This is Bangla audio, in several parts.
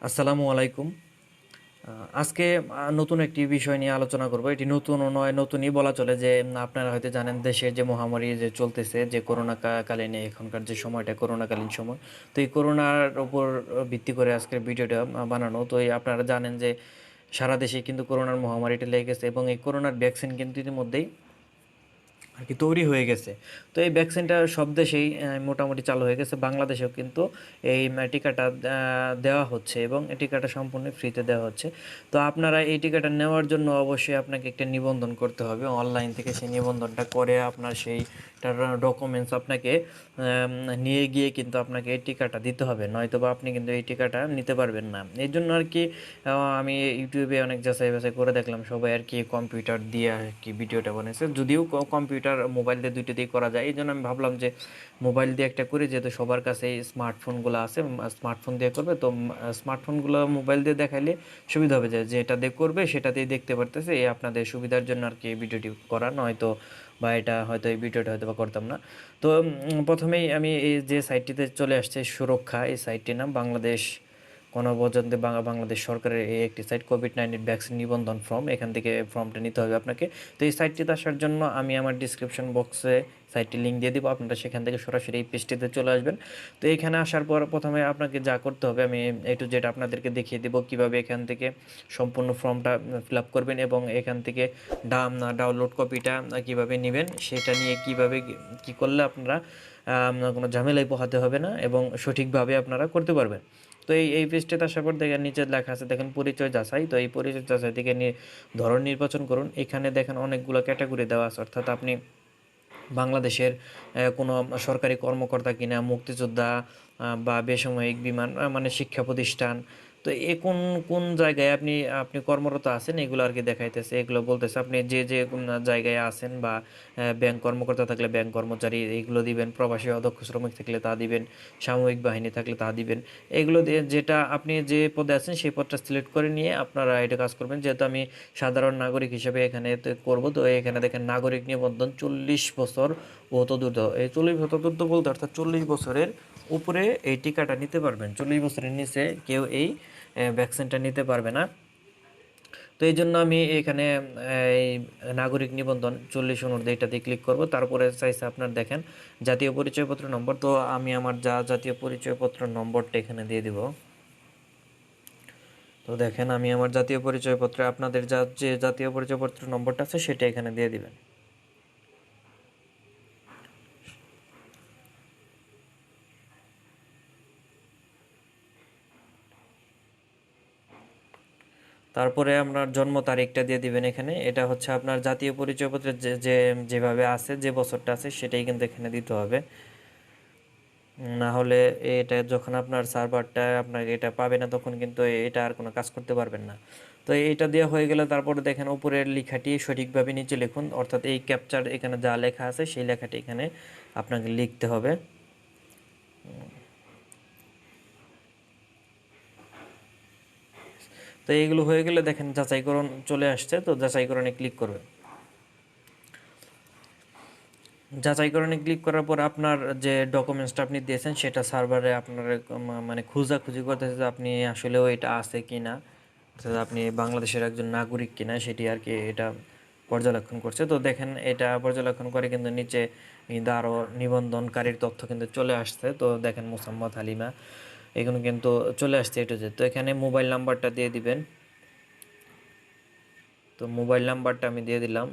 আসসালামু আলাইকুম। আজকে নতুন একটি বিষয় নিয়ে আলোচনা করব। এটি নতুনও নয়, নতুনই বলা চলে যে আপনারা হয়তো জানেন দেশে যে মহামারী যে চলতেছে, যে করোনা কালীন এখনকার যে সময়টা করোনাকালীন সময়। তো এই করোনার উপর ভিত্তি করে আজকের ভিডিওটা বানানো। তো এই আপনারা জানেন যে সারা দেশে কিন্তু করোনার মহামারীটা লেগে গেছে এবং এই করোনার ভ্যাকসিন কিন্তু ইতিমধ্যেই আর কি তৈরি হয়ে গেছে। তো এই ভ্যাকসিনটা সব দেশেই মোটামুটি চালু হয়ে গেছে। বাংলাদেশেও কিন্তু এই টিকাটা দেওয়া হচ্ছে এবং এই টিকাটা সম্পূর্ণ ফ্রিতে দেওয়া হচ্ছে। তো আপনারা এই টিকাটা নেওয়ার জন্য অবশ্যই আপনাকে একটা নিবন্ধন করতে হবে অনলাইন থেকে। সেই নিবন্ধনটা করে আপনার সেইটার ডকুমেন্টস আপনাকে নিয়ে গিয়ে কিন্তু আপনাকে এই টিকাটা দিতে হবে, নয়তো বা আপনি কিন্তু এই টিকাটা নিতে পারবেন না। এই জন্য আর কি আমি ইউটিউবে অনেক যাচাই বাছাই করে দেখলাম, সবাই আর কি কম্পিউটার দিয়ে আর কি ভিডিওটা বানিয়েছে। যদিও কম্পিউটার মোবাইল দিয়ে দুইটা দিয়ে করা যায়, এই জন্য আমি ভাবলাম যে মোবাইল দিয়ে একটা করি, যেহেতু সবার কাছে এই স্মার্টফোনগুলো আছে, স্মার্টফোন দিয়ে করবে। তো স্মার্টফোনগুলো মোবাইল দিয়ে দেখাইলে সুবিধা হবে, যে যেটা দিয়ে করবে সেটাতেই দেখতে পারতেছে। এই আপনাদের সুবিধার জন্য আর কি এই ভিডিওটি করা, নয়তো বা এটা হয়তো এই ভিডিওটা হয়তো বা করতাম না। তো প্রথমেই আমি এই যে সাইটটিতে চলে আসছে সুরক্ষা, এই সাইটটির নাম বাংলাদেশ গণপ্রজাতন্ত্রী বাংলাদেশ সরকারের এই একটি সাইট, কোভিড-19 ভ্যাকসিন নিবন্ধন ফর্ম। এখান থেকে ফর্মটা নিতে হবে আপনাকে। তো এই সাইটটিতে আসার জন্য আমি আমার ডিসক্রিপশন বক্সে সাইটটি লিঙ্ক দিয়ে দিব, আপনারা সেখান থেকে সরাসরি এই পেজটিতে চলে আসবেন। তো এখানে আসার পর প্রথমে আপনাকে যা করতে হবে আমি টু জেড আপনাদেরকে দেখিয়ে দেবো কীভাবে এখান থেকে সম্পূর্ণ ফর্মটা ফিল আপ করবেন এবং এখান থেকে ডাউনলোড কপিটা কীভাবে নেবেন, সেটা নিয়ে কীভাবে কী করলে আপনারা কোনো ঝামেলায় পোহাতে হবে না এবং সঠিকভাবে আপনারা করতে পারবেন। তো এই পেজটাতে আসার পর দেখেন নিচে লেখা আছে, দেখেন পরিচয় যাচাই। তো এই পরিচয় যাচাই থেকে ধরন নির্বাচন করুন। এখানে দেখেন অনেকগুলো ক্যাটাগরি দেওয়া আছে, অর্থাৎ আপনি বাংলাদেশের কোনো সরকারি কর্মকর্তা কিনা, মুক্তিযোদ্ধা বা বেসামরিক বিমান, মানে শিক্ষা প্রতিষ্ঠান। তো এ কোন কোন জায়গায় আপনি আপনি কর্মরত আছেন এগুলো আর কি দেখাইতেছে, এগুলো বলতেছে আপনি যে কোন জায়গায় আছেন, বা ব্যাংক কর্মকর্তা থাকলে ব্যাংক কর্মচারী এইগুলো দিবেন, প্রবাসী অদক্ষ শ্রমিক থাকলে তা দিবেন, সামরিক বাহিনী থাকলে তা দিবেন। এগুলো দিয়ে যেটা আপনি যে পদে আছেন সেই পদটা সিলেক্ট করে নিয়ে আপনারা এটা কাজ করবেন। যেহেতু আমি সাধারণ নাগরিক হিসেবে এখানে করব, তো এখানে দেখেন নাগরিক নিবন্ধন 40 বছর ও তদূর্ধ্ব। এই 40 বছর তদূর্ধ্ব বলতে অর্থাৎ 40 বছরের উপরে এই টিকাটা নিতে পারবেন, 40 বছরের নিচে কেউ এই ভ্যাকসিনটা নিতে পারবে না। তো এই জন্য আমি এখানে এই নাগরিক নিবন্ধন 40 অনুর্ধ্ব এটাতে ক্লিক করব। তারপরে চাইছে আপনার দেখেন জাতীয় পরিচয়পত্র নম্বর। তো আমি আমার জাতীয় পরিচয়পত্র নম্বরটা এখানে দিয়ে দিব। তো দেখেন আমি আমার জাতীয় পরিচয়পত্রে আপনাদের যে জাতীয় পরিচয়পত্র নম্বরটা আছে সেটা এখানে দিয়ে দিবেন। তারপরে আপনার জন্ম তারিখটা দিয়ে দিবেন এখানে। এটা হচ্ছে আপনার জাতীয় পরিচয়পত্রের যেভাবে আছে, যে বছরটা আছে সেটাই কিন্তু এখানে দিতে হবে। না হলে এটা যখন আপনার সার্ভারটা আপনার এটা পাবে না, তখন কিন্তু এটা আর কোনো কাজ করতে পারবেন না। তো এটা দেওয়া হয়ে গেলে তারপরে দেখেন উপরের লেখাটি সঠিকভাবে নিচে লিখুন, অর্থাৎ এই ক্যাপচার এখানে যা লেখা আছে সেই লেখাটি এখানে আপনাকে লিখতে হবে। তো এইগুলো হয়ে গেলে দেখেন যাচাইকরণ চলে আসছে, তো যাচাইকরণে ক্লিক করবেন। যাচাইকরণে ক্লিক করার পর আপনার যে ডকুমেন্টসটা আপনি দিয়েছেন সেটা সার্ভারে আপনার মানে খোঁজাখুঁজি করতেছে যে আপনি আসলেও এটা আছে কি না, অর্থাৎ আপনি বাংলাদেশের একজন নাগরিক কিনা সেটি আর কি এটা পর্যবেক্ষণ করছে। তো দেখেন এটা পর্যবেক্ষণ করে কিন্তু নিচে কিন্তু আরও নিবন্ধনকারীর তথ্য কিন্তু চলে আসছে। তো দেখেন মোসাম্মদ হালিমা এগুলো কিন্তু চলে আসছে এটু যে। তো এখানে মোবাইল নাম্বারটা দিয়ে দিবেন। তো মোবাইল নাম্বারটা আমি দিয়ে দিলাম।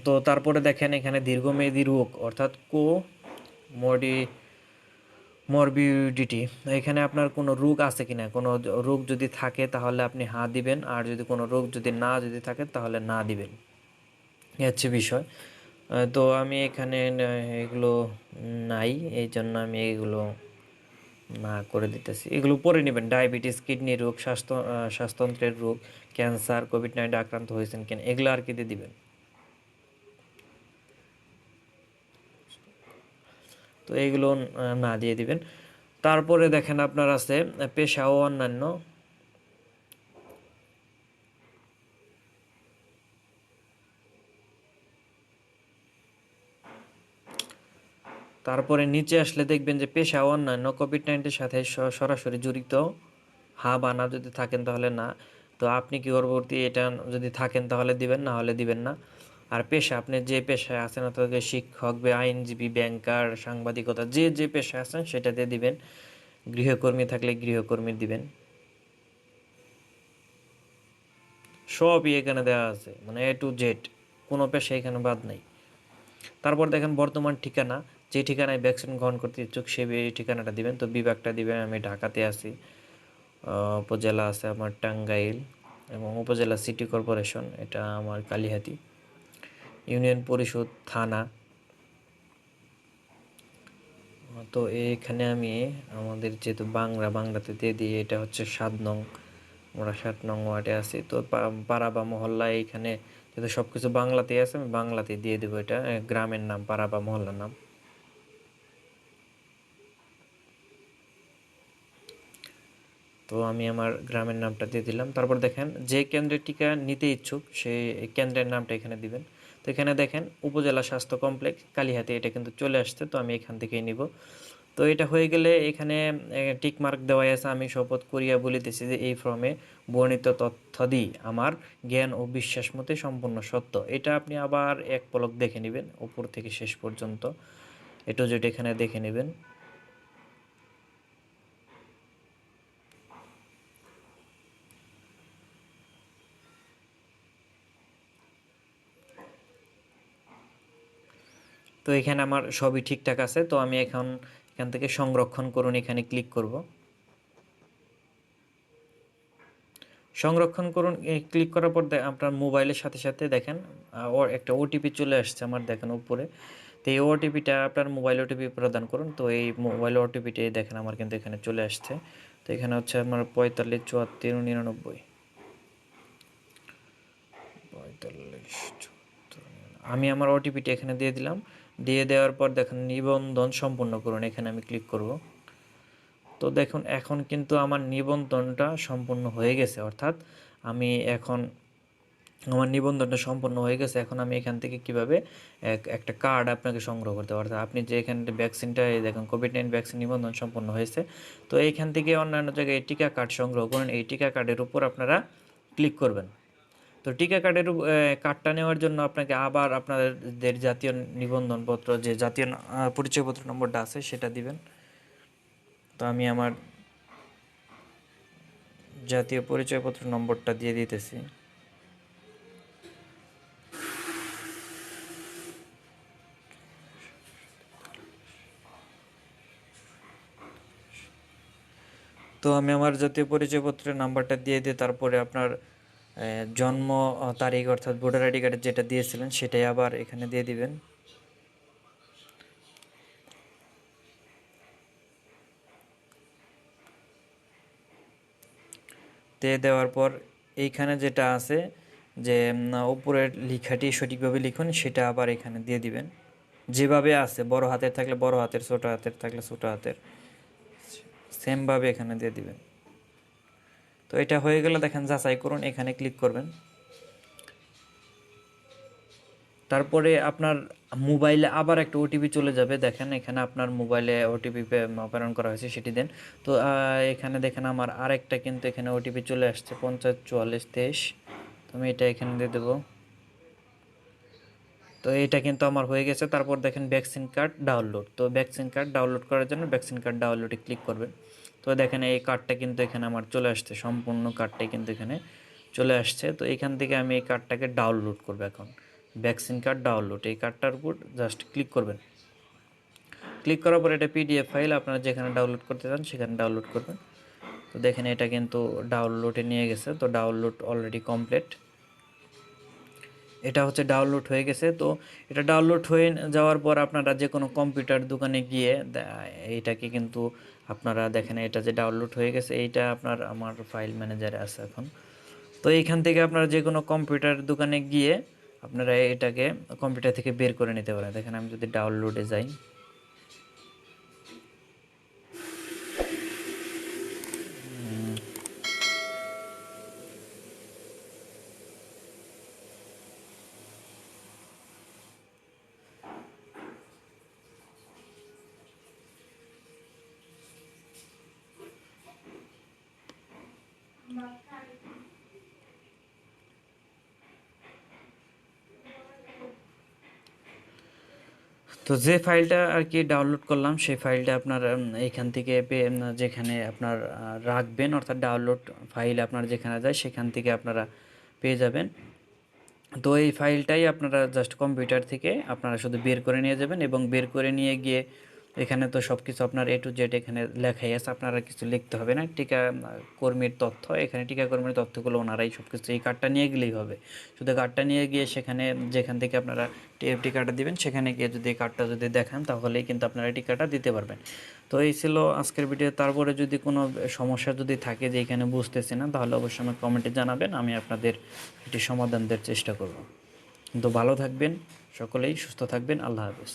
তো তারপরে দেখেন এখানে দীর্ঘমেয়াদী রোগ, অর্থাৎ মডি মরবিডিটি, এখানে আপনার কোনো রোগ আছে কিনা, কোনো রোগ যদি থাকে তাহলে আপনি হ্যাঁ দিবেন, আর যদি কোনো রোগ যদি থাকে তাহলে না দিবেন। এই হচ্ছে বিষয়। তো আমি এখানে এগুলো নাই, এই জন্য আমি এগুলো না করে দিতেছি। এগুলো পরে নেবেন, ডায়াবেটিস, কিডনি রোগ, শ্বাসতন্ত্রের রোগ, ক্যান্সার, কোভিড-19 আক্রান্ত হয়েছেন কেন, এগুলো আর কি দিয়ে দিবেন। তো এইগুলো না দিয়ে দিবেন। তারপরে দেখেন আপনার আছে পেশা ও অন্যান্য। তারপরে নিচে আসলে দেখবেন যে পেশা অন্যান্য কোভিড-19 সাথে সরাসরি জড়িত, হ্যাঁ বা না যদি থাকেন তাহলে না। তো আপনি কি পরবর্তী এটা যদি থাকেন তাহলে দিবেন, না হলে দিবেন না। আর পেশা, আপনি যে পেশায় আছেন অর্থাৎ শিক্ষক বা আইনজীবী, ব্যাংকার, সাংবাদিকতা, যে পেশায় আছেন সেটাতে দিবেন। গৃহকর্মী থাকলে গৃহকর্মী দিবেন। সবই এখানে দেওয়া আছে, মানে এ টু জেড, কোনো পেশা এখানে বাদ নাই। তারপর দেখেন বর্তমান ঠিকানা, যে ঠিকানায় ভ্যাকসিন গ্রহণ করতে ইচ্ছুক সেই ঠিকানাটা দিবেন। তো বিভাগটা দিবেন, আমি ঢাকাতে আছি। উপজেলা আছে আমার টাঙ্গাইল, এবং উপজেলা সিটি কর্পোরেশন এটা আমার কালিহাতী। ইউনিয়ন পরিষদ থানা। তো এখানে আমি আমাদের যেহেতু বাংলাতে দিয়ে দিই, এটা হচ্ছে 7 নং, আমরা 7 নং ওয়ার্ডে আছি। তো পাড়া বা মহল্লা, এখানে যেহেতু সব কিছু বাংলাতেই আছে আমি বাংলাতেই দিয়ে দেবো। এটা গ্রামের নাম, পাড়া বা মহল্লার নাম। তো আমি আমার গ্রামের নামটা দিয়ে দিলাম। তারপর দেখেন যে কেন্দ্রের টিকা নিতে ইচ্ছুক সেই কেন্দ্রের নামটা এখানে দিবেন। তো এখানে দেখেন উপজেলা স্বাস্থ্য কমপ্লেক্স কালিহাতী, এটা কিন্তু চলে আসছে। তো আমি এখান থেকেই নিব। তো এটা হয়ে গেলে এখানে টিক মার্ক দেওয়া আছে, আমি শপথ করিয়া বলিতেছি যে এই ফর্মে বর্ণিত তথ্যাদি আমার জ্ঞান ও বিশ্বাস মতে সম্পূর্ণ সত্য। এটা আপনি আবার এক পলক দেখে নেবেন, উপর থেকে শেষ পর্যন্ত এটু যেটা এখানে দেখে নেবেন। তো এখানে আমার সবই ঠিকঠাক আছে। তো আমি এখান থেকে সংরক্ষণ করুন এখানে ক্লিক করব। সংরক্ষণ করুন ক্লিক করার পর আপনার মোবাইলের সাথে সাথে দেখেন ওর একটা ওটিপি চলে আসছে আমার, দেখেন উপরে। তো এই ওটিপিটা আপনার মোবাইল ওটিপি প্রদান করুন। তো এই মোবাইল ওটিপিটাই দেখেন আমার কিন্তু এখানে চলে আসছে। তো এখানে হচ্ছে আমার 45 74 99 আমি আমার ওটিপিটা এখানে দিয়ে দিলাম। দিয়ে দেওয়ার পর দেখেন নিবন্ধন সম্পূর্ণ করুন, এখানে আমি ক্লিক করব। তো দেখুন এখন কিন্তু আমার নিবন্ধনটা সম্পূর্ণ হয়ে গেছে, অর্থাৎ আমি এখন আমার নিবন্ধনটা সম্পন্ন হয়ে গেছে। এখন আমি এখান থেকে কিভাবে একটা কার্ড আপনাকে সংগ্রহ করতে পারবো, অর্থাৎ আপনি যে এখানে ভ্যাকসিনটা দেখুন কোভিড-19 ভ্যাকসিন নিবন্ধন সম্পন্ন হয়েছে। তো এইখান থেকে অন্যান্য জায়গায় টিকা কার্ড সংগ্রহ করেন, এই টিকা কার্ডের উপর আপনারা ক্লিক করবেন। তো টিকা কার্ডের কার্ডটা নেওয়ার জন্য আপনাকে আবার আপনাদের জাতীয় নিবন্ধনপত্র, যে জাতীয় পরিচয়পত্র নম্বরটা আছে সেটা দিবেন। তো আমি আমার জাতীয় পরিচয়পত্র নম্বরটা দিয়ে দিতেছি। তো আমি আমার জাতীয় পরিচয়পত্রের নাম্বারটা দিয়ে দিই, তারপরে আপনার জন্ম তারিখ অর্থাৎ ভোটার আইডি কার্ডে যেটা দিয়েছিলেন সেটাই আবার এখানে দিয়ে দিবেন। দিয়ে দেওয়ার পর এইখানে যেটা আছে যে উপরের লেখাটি সঠিকভাবে লিখুন, সেটা আবার এখানে দিয়ে দিবেন। যেভাবে আছে বড় হাতের থাকলে বড় হাতের, ছোট হাতের থাকলে ছোট হাতের, সেমভাবে এখানে দিয়ে দিবেন। তো এটা হয়ে গেলে দেখেন যাচাই করুন, এখানে ক্লিক করবেন। তারপরে আপনার মোবাইলে আবার একটা ওটিপি চলে যাবে, দেখেন এখানে আপনার মোবাইলে ওটিপি প্রেরণ করা হয়েছে সেটি দেন। তো এখানে দেখেন আমার আরেকটা কিন্তু এখানে ওটিপি চলে আসছে 50 44 23। তো আমি এটা এখানে দিয়ে দেবো। তো এটা কিন্তু আমার হয়ে গেছে। তারপর দেখেন ভ্যাকসিন কার্ড ডাউনলোড, তো ভ্যাকসিন কার্ড ডাউনলোড করার জন্য ভ্যাকসিন কার্ড ডাউনলোডে ক্লিক করবেন। তো দেখেন এই কার্ডটা কিন্তু এখানে আমার চলে আসছে, সম্পূর্ণ কার্ডটাই কিন্তু এখানে চলে আসছে। তো এখান থেকে আমি এই কার্ডটাকে ডাউনলোড করবো। এখন ভ্যাকসিন কার্ড ডাউনলোড, এই কার্ডটার উপর জাস্ট ক্লিক করবেন। ক্লিক করার পর এটা পিডিএফ ফাইল, আপনারা যেখানে ডাউনলোড করতে চান সেখানে ডাউনলোড করবেন। তো দেখেন এটা কিন্তু ডাউনলোডে নিয়ে গেছে। তো ডাউনলোড অলরেডি কমপ্লিট, এটা হচ্ছে ডাউনলোড হয়ে গেছে। তো এটা ডাউনলোড হয়ে যাওয়ার পর আপনারা যে কোনো কম্পিউটার দোকানে গিয়ে এইটাকে কিন্তু আপনারা দেখেন এটা যে ডাউনলোড হয়ে গেছে, এইটা আমার ফাইল ম্যানেজারে আছে এখন। তো এইখান থেকে আপনারা যে কোনো কম্পিউটার দোকানে গিয়ে আপনারা এটাকে কম্পিউটার থেকে বের করে নিতে পারেন। দেখেন আমি যদি ডাউনলোডে যাই, তো যে ফাইলটা আর কি ডাউনলোড করলাম সেই ফাইলটা আপনার এইখান থেকে যেখানে আপনার রাখবেন, অর্থাৎ ডাউনলোড ফাইল আপনার যেখানে যায় সেখান থেকে আপনারা পেয়ে যাবেন। তো এই ফাইলটাই আপনারা জাস্ট কম্পিউটার থেকে আপনারা শুধু বের করে নিয়ে যাবেন, এবং বের করে নিয়ে গিয়ে এখানে তো সব কিছু আপনার A to Z এখানে লেখাই আছে, আপনারা কিছু লিখতে হবে না। টিকা কর্মীর তথ্য, এখানে টিকা কর্মীর তথ্যগুলো ওনারাই সব কিছু, এই কার্ডটা নিয়ে গেলেই হবে। শুধু কার্ডটা নিয়ে গিয়ে সেখানে যেখান থেকে আপনারা টিকাটা দিবেন সেখানে গিয়ে যদি কার্ডটা যদি দেখান তাহলেই কিন্তু আপনারা টিকাটা দিতে পারবেন। তো এই ছিল আজকের ভিডিও। তারপরে যদি কোনো সমস্যা যদি থাকে যে এখানে বুঝতেছি না, তাহলে অবশ্যই আমাকে কমেন্টে জানাবেন, আমি আপনাদের এটি সমাধান দেওয়ার চেষ্টা করব। তো ভালো থাকবেন, সকলেই সুস্থ থাকবেন। আল্লাহ হাফেজ।